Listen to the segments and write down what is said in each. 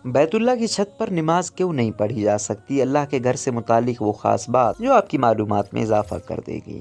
بیت اللہ کی چھت پر نماز کیوں نہیں پڑھی جا سکتی؟ اللہ کے گھر سے متعلق وہ خاص بات جو آپ کی معلومات میں اضافہ کر دے گی۔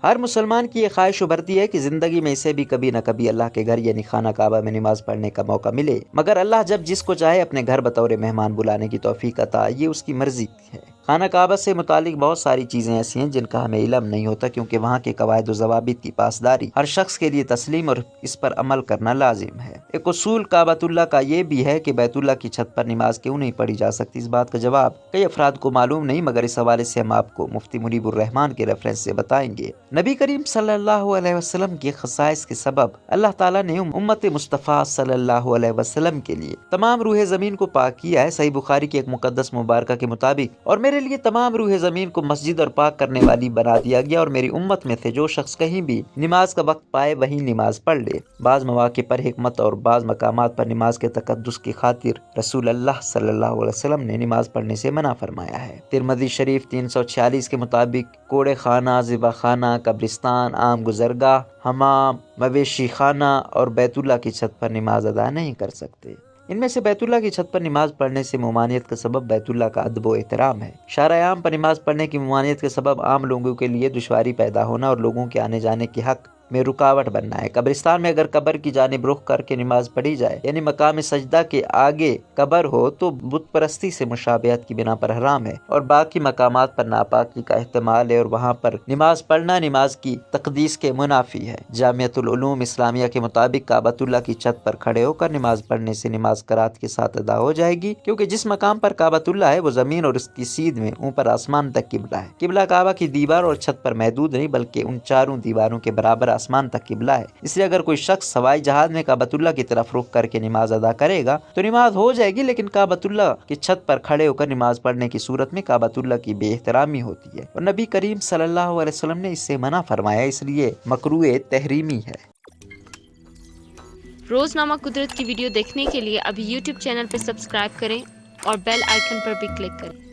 ہر مسلمان کی یہ خواہش ابھرتی ہے کہ زندگی میں اسے بھی کبھی نہ کبھی اللہ کے گھر یعنی خانہ کعبہ میں نماز پڑھنے کا موقع ملے، مگر اللہ جب جس کو چاہے اپنے گھر بطور مہمان بلانے کی توفیق عطا، یہ اس کی مرضی ہے۔ خانہ کعبہ سے متعلق بہت ساری چیزیں ایسی ہیں جن کا ہمیں علم نہیں ہوتا، کیونکہ وہاں کے قواعد و ضوابط کی پاسداری ہر شخص کے لیے تسلیم اور اس پر عمل کرنا لازم ہے۔ ایک اصول کعبۃ اللہ کا یہ بھی ہے کہ بیت اللہ کی چھت پر نماز کیوں نہیں پڑھی جا سکتی؟ اس بات کا جواب کئی افراد کو معلوم نہیں، مگر اس حوالے سے ہم آپ کو مفتی منیب الرحمان کے ریفرنس سے بتائیں گے۔ نبی کریم صلی اللہ علیہ وسلم کے خصائص کے سبب اللہ تعالیٰ نے امت مصطفیٰ صلی اللہ علیہ وسلم کے لیے تمام روح زمین کو پاک کیا ہے۔ صحیح بخاری کی ایک مقدس مبارکہ کے مطابق، اور میرے لیے تمام روح زمین کو مسجد اور پاک کرنے والی بنا دیا گیا، اور میری امت میں سے جو شخص کہیں بھی نماز کا وقت پائے وہیں نماز پڑھ لے۔ بعض مواقع پر حکمت اور بعض مقامات پر نماز کے تقدس کی خاطر رسول اللہ صلی اللہ علیہ وسلم نے نماز پڑھنے سے منع فرمایا ہے۔ ترمذی شریف 346 کے مطابق کوڑے خانہ، ذبح خانہ، قبرستان، عام گزرگاہ، حمام، مویشی خانہ اور بیت اللہ کی چھت پر نماز ادا نہیں کر سکتے۔ ان میں سے بیت اللہ کی چھت پر نماز پڑھنے سے ممانعت کا سبب بیت اللہ کا ادب و احترام ہے۔ شارع عام پر نماز پڑھنے کی ممانعت کے سبب عام لوگوں کے لیے دشواری پیدا ہونا اور لوگوں کے آنے جانے کے حق میں رکاوٹ بننا ہے۔ قبرستان میں اگر قبر کی جانب رخ کر کے نماز پڑھی جائے، یعنی مقام سجدہ کے آگے قبر ہو، تو بت پرستی سے مشابہت کی بنا پر حرام ہے، اور باقی مقامات پر ناپاکی کا احتمال ہے، اور وہاں پر نماز پڑھنا نماز کی تقدیس کے منافی ہے۔ جامعۃ العلوم اسلامیہ کے مطابق کعبۃ اللہ کی چھت پر کھڑے ہو کر نماز پڑھنے سے نماز قرات کے ساتھ ادا ہو جائے گی، کیونکہ جس مقام پر کعبۃ اللہ ہے وہ زمین اور اس کی سیدھ میں اوپر آسمان تک قبلہ ہے۔ قبلہ کعبہ کی دیوار اور چھت پر محدود نہیں، بلکہ ان چاروں دیواروں کے برابر آسمان تک قبلہ ہے۔ اس لیے اگر کوئی شخص ہوائی جہاز میں کعبۃ اللہ کی طرف رخ کر کے نماز ادا کرے گا تو نماز ہو جائے گی، لیکن کعبۃ اللہ کی چھت پر کھڑے ہو کر نماز پڑھنے کی صورت میں کعبۃ اللہ کی بے احترامی ہوتی ہے، اور نبی کریم صلی اللہ علیہ وسلم نے اس سے منع فرمایا، اس لیے مکروہ تحریمی ہے۔ روزنامہ قدرت کی ویڈیو دیکھنے کے لیے ابھی یوٹیوب چینل پہ سبسکرائب کریں اور بیل آئیکن پر بھی کلک کریں۔